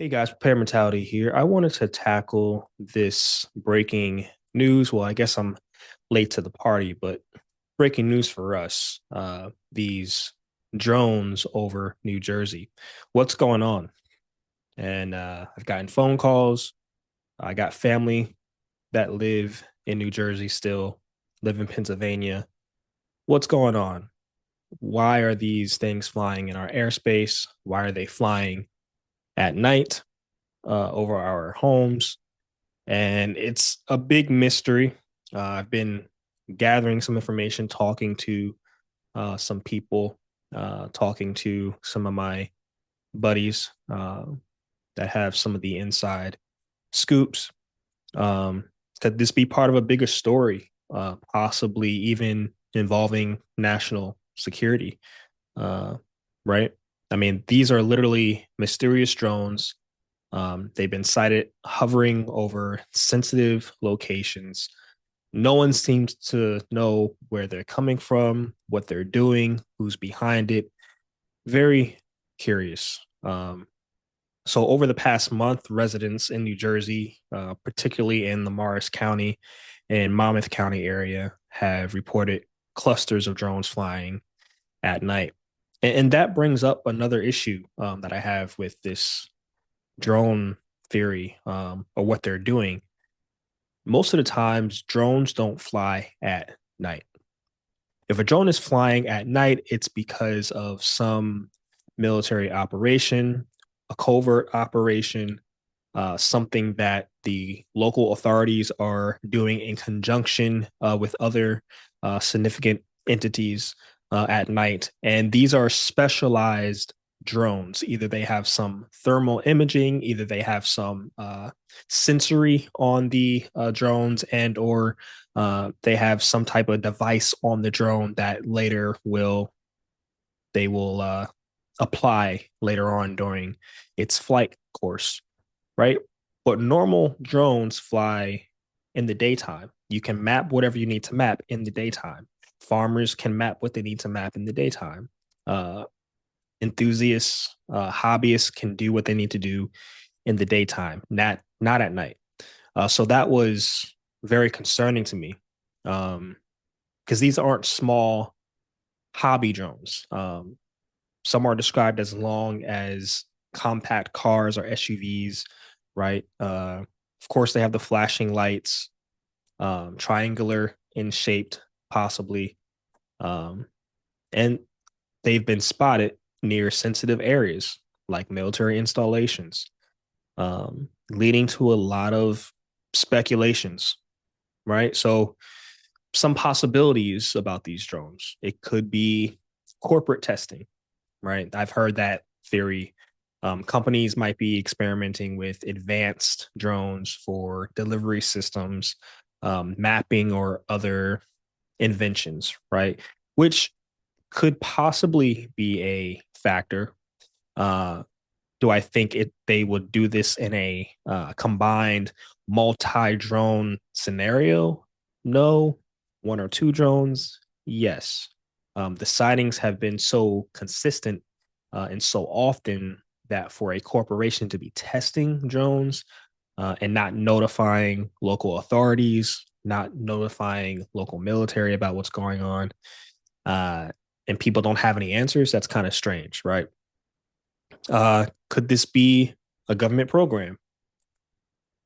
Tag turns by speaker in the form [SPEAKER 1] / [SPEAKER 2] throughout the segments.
[SPEAKER 1] Hey guys, Prepare Mentality here. I wanted to tackle this breaking news. Well, I guess I'm late to the party, but breaking news for us. These drones over New Jersey. What's going on? And I've gotten phone calls. I got family that live in New Jersey still, live in Pennsylvania. What's going on? Why are these things flying in our airspace? Why are they flying at night over our homes? And it's a big mystery. I've been gathering some information, talking to some people, talking to some of my buddies that have some of the inside scoops. Um, could this be part of a bigger story, possibly even involving national security? Uh, right? I mean, these are literally mysterious drones. They've been sighted hovering over sensitive locations. No one seems to know where they're coming from, what they're doing, who's behind it. Very curious. So, over the past month, residents in New Jersey, particularly in the Morris County and Monmouth County area, have reported clusters of drones flying at night. And that brings up another issue that I have with this drone theory or what they're doing. Most of the times, drones don't fly at night. If a drone is flying at night, it's because of some military operation, a covert operation, something that the local authorities are doing in conjunction with other significant entities at night. And these are specialized drones. Either they have some thermal imaging, either they have some sensory on the drones, and or they have some type of device on the drone that later will they will apply later on during its flight course, right? But normal drones fly in the daytime. You can map whatever you need to map in the daytime. Farmers can map what they need to map in the daytime. Uh, Enthusiasts, hobbyists can do what they need to do in the daytime, not at night. So that was very concerning to me, because these aren't small hobby drones. Some are described as long as compact cars or SUVs, right? Of course, they have the flashing lights, triangular in shaped, possibly, um, and they've been spotted near sensitive areas like military installations, leading to a lot of speculations, right? So, some possibilities about these drones. It could be corporate testing, right? I've heard that theory. Companies might be experimenting with advanced drones for delivery systems, mapping, or other inventions, right? Which could possibly be a factor. Uh, do I think they would do this in a combined multi-drone scenario? No. One or two drones? Yes. The sightings have been so consistent and so often that for a corporation to be testing drones and not notifying local authorities, not notifying local military about what's going on, uh, and people don't have any answers, that's kind of strange, right? Could this be a government program?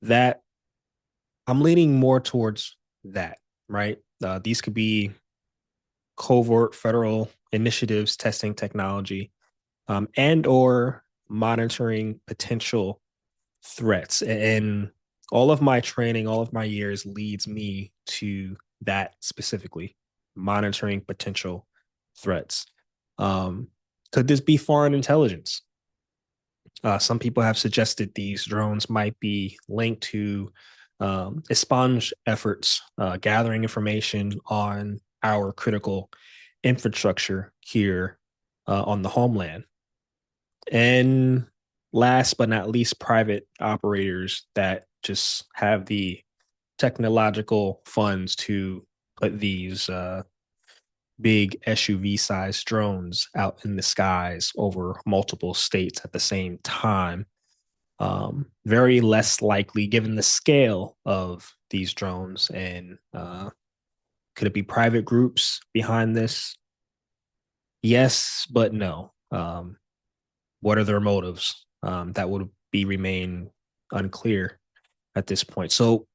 [SPEAKER 1] That I'm leaning more towards that, right? These could be covert federal initiatives testing technology, and or monitoring potential threats. And all of my training, all of my years leads me to that specifically, monitoring potential threats. Um, could this be foreign intelligence? Some people have suggested these drones might be linked to espionage efforts, gathering information on our critical infrastructure here on the homeland. And last but not least, private operators that just have the technological funds to put these big SUV sized drones out in the skies over multiple states at the same time. Very less likely given the scale of these drones. And could it be private groups behind this? Yes, but no. What are their motives? That would be remain unclear at this point. So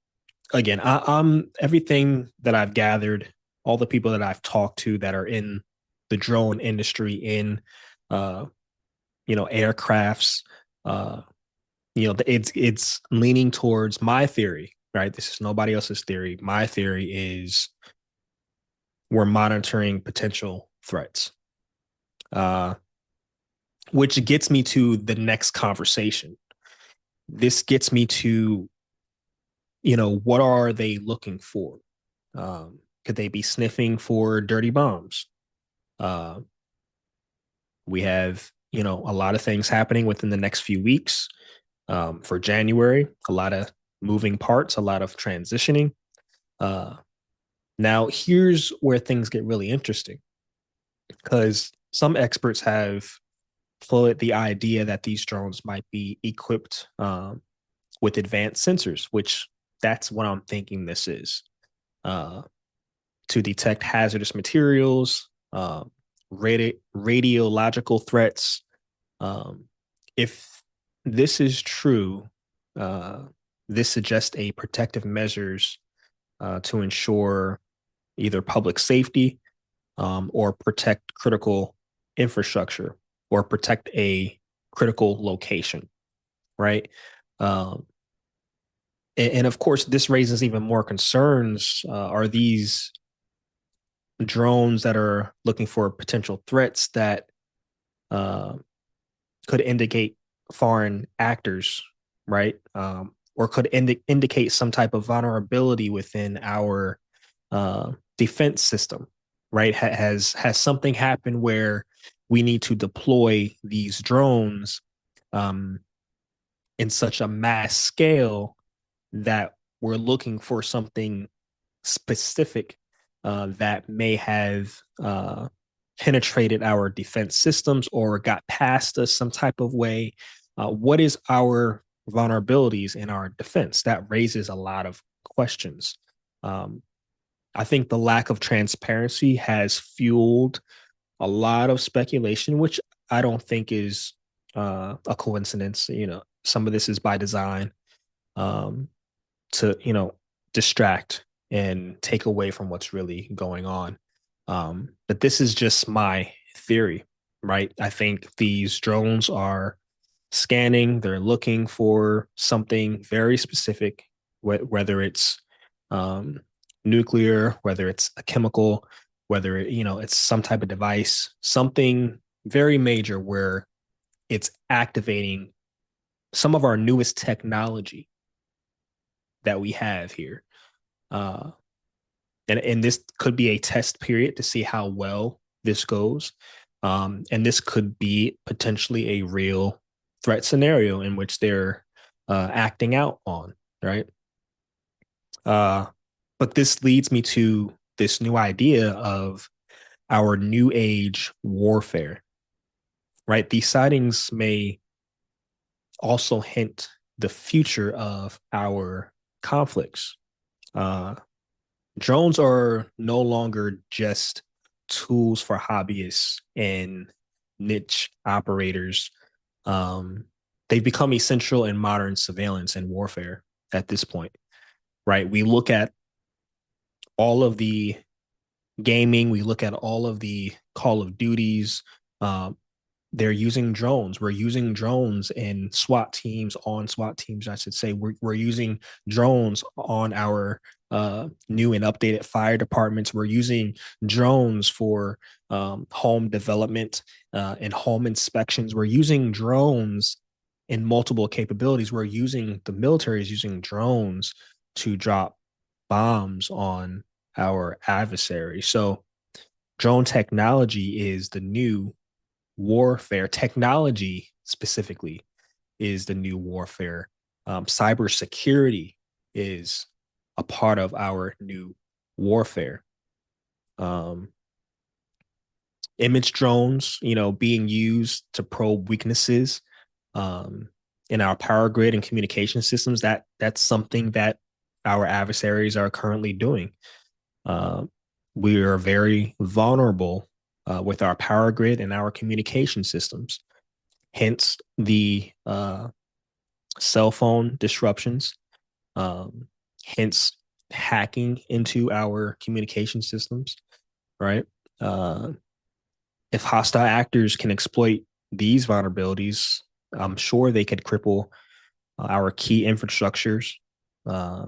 [SPEAKER 1] again, I'm everything that I've gathered, all the people that I've talked to that are in the drone industry, in uh, aircrafts, uh, it's leaning towards my theory, right? This is nobody else's theory. My theory is we're monitoring potential threats, uh, which gets me to the next conversation. This gets me to, what are they looking for? Could they be sniffing for dirty bombs? Uh, we have, a lot of things happening within the next few weeks. For January, a lot of moving parts, a lot of transitioning. Uh, Now, here's where things get really interesting because some experts have floated the idea that these drones might be equipped with advanced sensors, which that's what I'm thinking this is uh, to detect hazardous materials, radiological threats. Um, if this is true, uh, this suggests a protective measures to ensure either public safety or protect critical infrastructure or protect a critical location, right? Um, and of course, this raises even more concerns. Are these drones that are looking for potential threats that uh, could indicate foreign actors, right? Or could indicate some type of vulnerability within our defense system, right? Has something happened where we need to deploy these drones um, in such a mass scale that we're looking for something specific that may have penetrated our defense systems or got past us some type of way. What is our vulnerabilities in our defense? That raises a lot of questions. Um, I think the lack of transparency has fueled a lot of speculation, which I don't think is a coincidence. Some of this is by design. Um, to distract and take away from what's really going on. But this is just my theory, right? I think these drones are scanning, they're looking for something very specific, whether it's um, nuclear, whether it's a chemical, whether it's some type of device, something very major where it's activating some of our newest technology that we have here. Uh, and this could be a test period to see how well this goes. And this could be potentially a real threat scenario in which they're acting out on, right? Uh, but this leads me to this new idea of our new age warfare, right? These sightings may also hint the future of our conflicts. Uh, Drones are no longer just tools for hobbyists and niche operators. Um, they've become essential in modern surveillance and warfare at this point, right? We look at all of the gaming, we look at all of the Call of Duties, um, they're using drones. We're using drones in SWAT teams, on SWAT teams, I should say. We're using drones on our new and updated fire departments. We're using drones for home development and home inspections. We're using drones in multiple capabilities. The military is using drones to drop bombs on our adversary. So drone technology is the new warfare. Technology specifically is the new warfare. Cybersecurity is a part of our new warfare. Um, Image drones, being used to probe weaknesses, um, in our power grid and communication systems, that's something that our adversaries are currently doing. Uh, we are very vulnerable with our power grid and our communication systems. Hence the cell phone disruptions. Hence hacking into our communication systems. Right. Uh, if hostile actors can exploit these vulnerabilities, I'm sure they could cripple our key infrastructures uh,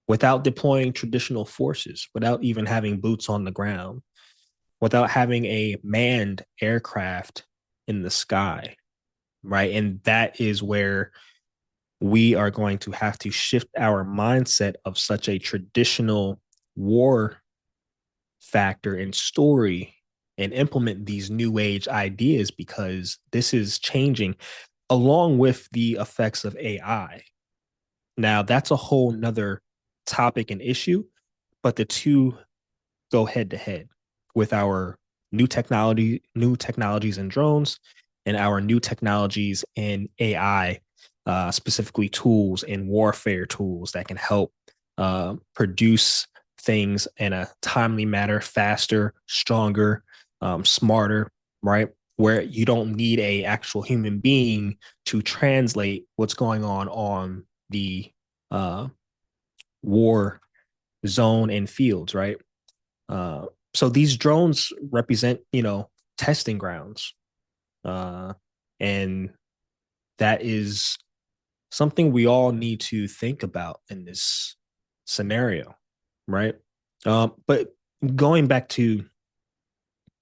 [SPEAKER 1] without deploying traditional forces, without even having boots on the ground, without having a manned aircraft in the sky, right? And that is where we are going to have to shift our mindset of such a traditional war factor and story and implement these new age ideas because this is changing along with the effects of AI. Now, that's a whole nother topic and issue, but the two go head to head with our new technologies in drones and our new technologies in AI, specifically tools and warfare tools that can help produce things in a timely manner, faster, stronger, smarter, right? Where you don't need a actual human being to translate what's going on the uh, war zone and fields, right? Uh, so these drones represent, testing grounds, uh, and that is something we all need to think about in this scenario, right? But going back to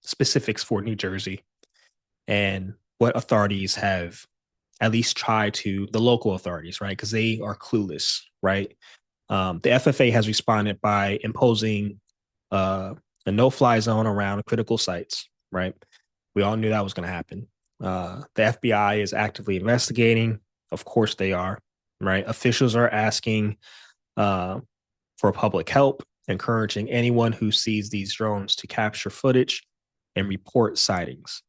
[SPEAKER 1] specifics for New Jersey and what authorities have at least tried to, the local authorities, right? Because they are clueless, right? The FFA has responded by imposing uh, a no-fly zone around critical sites. Right, we all knew that was going to happen. The FBI is actively investigating. Of course, they are. Right, officials are asking uh, for public help, encouraging anyone who sees these drones to capture footage and report sightings.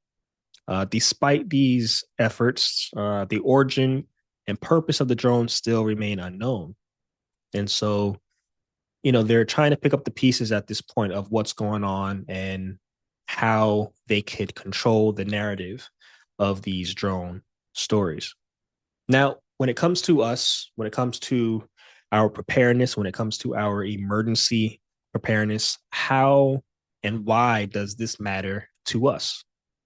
[SPEAKER 1] Despite these efforts, the origin and purpose of the drones still remain unknown. And so they're trying to pick up the pieces at this point of what's going on and how they could control the narrative of these drone stories. Now, when it comes to us, when it comes to our preparedness, when it comes to our emergency preparedness, how and why does this matter to us,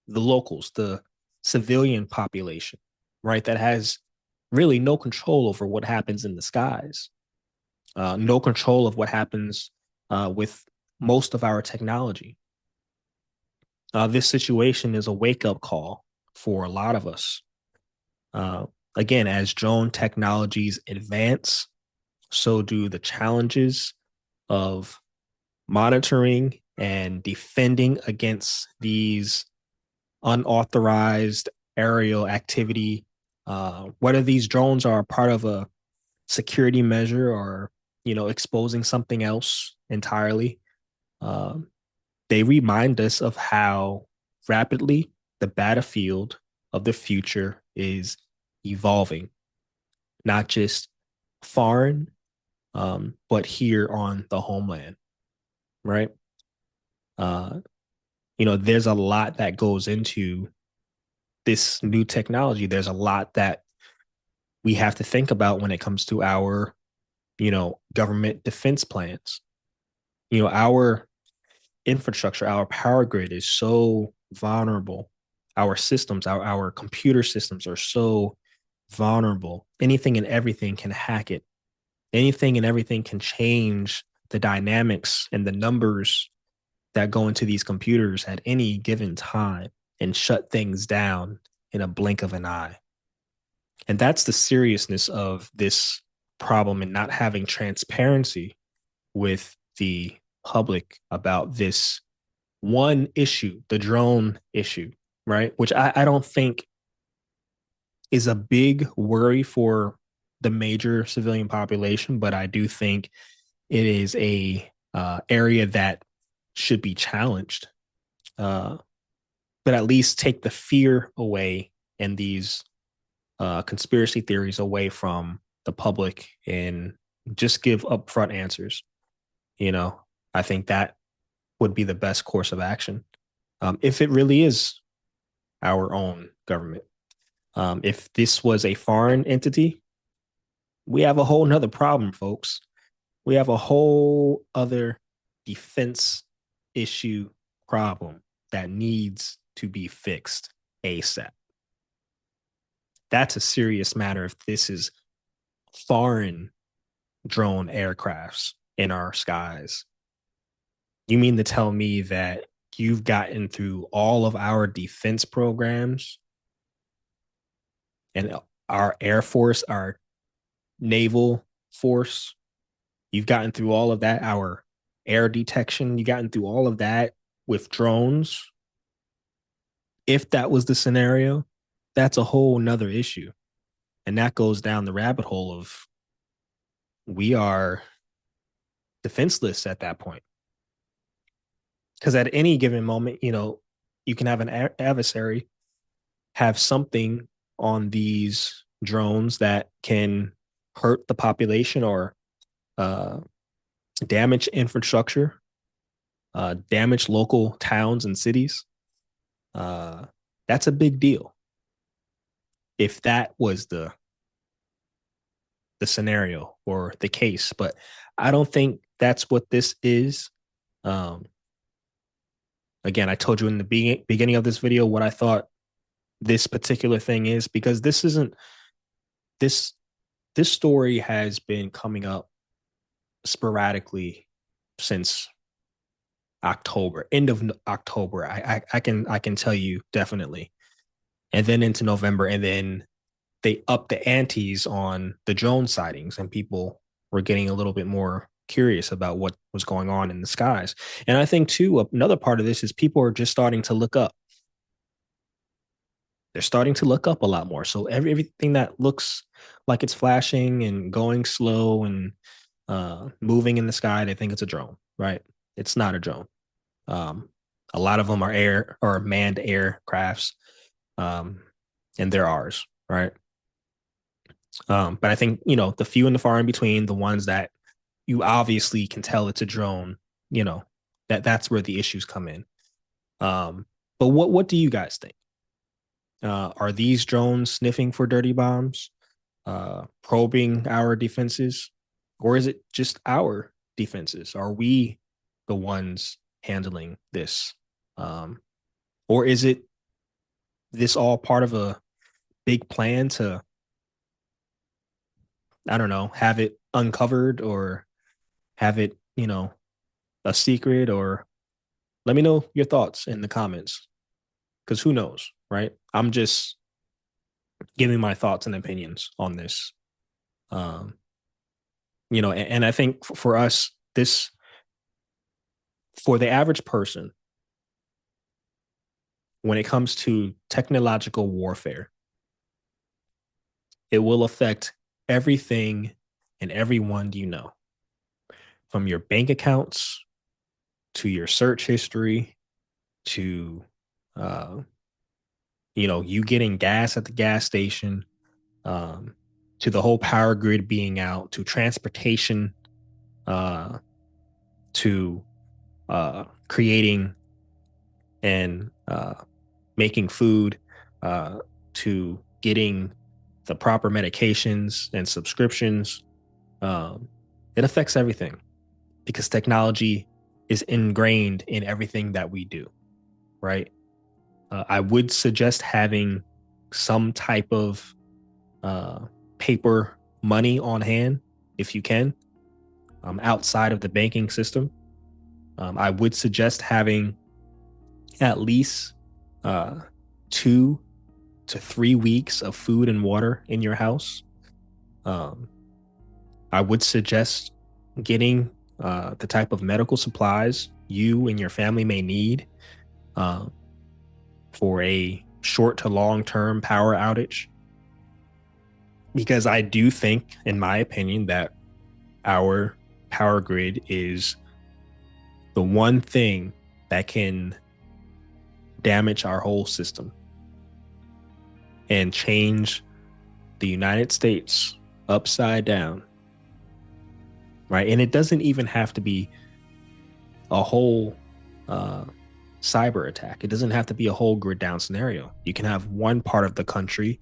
[SPEAKER 1] the locals, the civilian population, right? That has really no control over what happens in the skies, no control of what happens with most of our technology. This situation is a wake up call for a lot of us. Uh, Again, as drone technologies advance, so do the challenges of monitoring and defending against these unauthorized aerial activity. Whether these drones are part of a security measure or exposing something else entirely, um, they remind us of how rapidly the battlefield of the future is evolving, not just foreign, but here on the homeland, right? uh, there's a lot that goes into this new technology. There's a lot that we have to think about when it comes to our government defense plans. Our infrastructure, our power grid is so vulnerable. Our systems, our computer systems are so vulnerable. Anything and everything can hack it. Anything and everything can change the dynamics and the numbers that go into these computers at any given time and shut things down in a blink of an eye. And that's the seriousness of this problem and not having transparency with the public about this one issue, the drone issue, right? Which I don't think is a big worry for the major civilian population, but I do think it is a area that should be challenged, uh, but at least take the fear away in these conspiracy theories away from the public and just give upfront answers. You know, I think that would be the best course of action if it really is our own government. If this was a foreign entity, we have a whole nother problem, folks. We have a whole other defense issue problem that needs to be fixed ASAP. That's a serious matter if this is foreign drone aircrafts in our skies. You mean to tell me that you've gotten through all of our defense programs and our Air Force, our naval force? You've gotten through all of that, our air detection, you've gotten through all of that with drones. If that was the scenario, that's a whole nother issue. And that goes down the rabbit hole of we are defenseless at that point. Because at any given moment, you can have an adversary have something on these drones that can hurt the population or uh, damage infrastructure, damage local towns and cities. That's a big deal. If that was the scenario or the case, but I don't think that's what this is. Um, Again, I told you in the beginning of this video what I thought this particular thing is because this isn't this this story has been coming up sporadically since October, end of October. I can tell you definitely, and then into November, and then they upped the antes on the drone sightings, and people were getting a little bit more curious about what was going on in the skies. And I think too, another part of this is people are just starting to look up. They're starting to look up a lot more. So everything that looks like it's flashing and going slow and moving in the sky, they think it's a drone, right? It's not a drone. Um, a lot of them are air or manned aircrafts, um, and they're ours, right? But I think the few and the far in between, the ones that you obviously can tell it's a drone, you know that's where the issues come in. Um, but what do you guys think? Are these drones sniffing for dirty bombs, probing our defenses, or is it just our defenses? Are we the ones handling this, um, or is it this all part of a big plan to, I don't know, have it uncovered or have it, a secret? Or let me know your thoughts in the comments because who knows, right? I'm just giving my thoughts and opinions on this. Um, and I think for us, this, for the average person, when it comes to technological warfare, it will affect everything and everyone from your bank accounts to your search history to uh, you getting gas at the gas station, um, to the whole power grid being out, to transportation, uh, to creating and making food, uh, to getting the proper medications and subscriptions. Um, it affects everything because technology is ingrained in everything that we do, right? I would suggest having some type of uh, paper money on hand if you can, outside of the banking system. I would suggest having at least uh, 2 to 3 weeks of food and water in your house. Um, I would suggest getting the type of medical supplies you and your family may need uh, for a short to long term power outage. Because I do think, in my opinion, that our power grid is the one thing that can damage our whole system and change the United States upside down, right? And it doesn't even have to be a whole uh, cyber attack. It doesn't have to be a whole grid down scenario. You can have one part of the country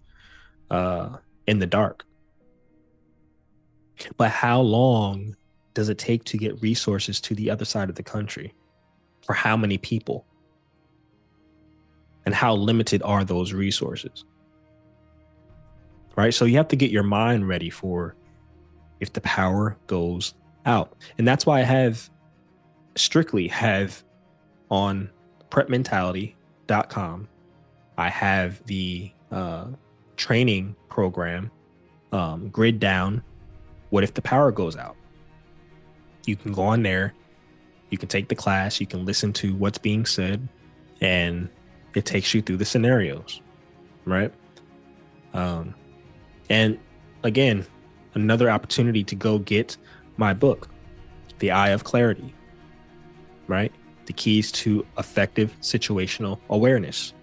[SPEAKER 1] in the dark. But how long does it take to get resources to the other side of the country? For how many people? And how limited are those resources? Right? So you have to get your mind ready for if the power goes out. And that's why I have on prepmentality.com, I have the training program, Grid Down. What if the power goes out? You can go on there, you can take the class, you can listen to what's being said, and it takes you through the scenarios, right? And again, another opportunity to go get my book, The Eye of Clarity, right? The keys to effective situational awareness.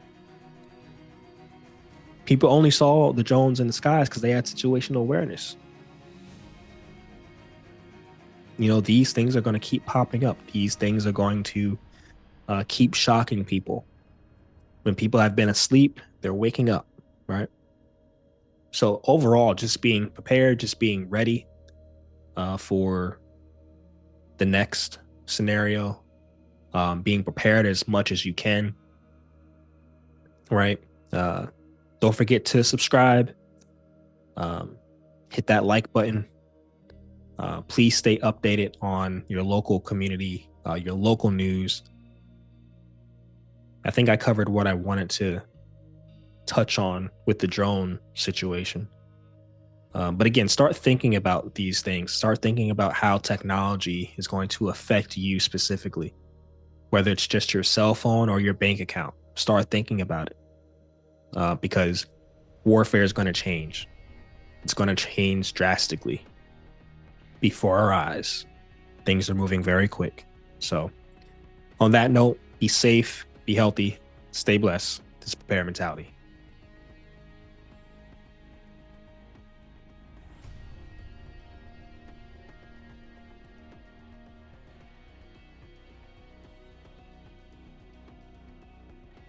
[SPEAKER 1] People only saw the drones in the skies because they had situational awareness. You know, these things are going to keep popping up. These things are going to keep shocking people. When people have been asleep, they're waking up, right? So overall, just being prepared, just being ready for the next scenario, being prepared as much as you can, right? Don't forget to subscribe, hit that like button. Please stay updated on your local community, your local news. I think I covered what I wanted to touch on with the drone situation. But again, start thinking about these things. Start thinking about how technology is going to affect you specifically, whether it's just your cell phone or your bank account. Start thinking about it because warfare is going to change. It's going to change drastically before our eyes. Things are moving very quick. So on that note, be safe, be healthy, stay blessed. This is Prepare Mentality.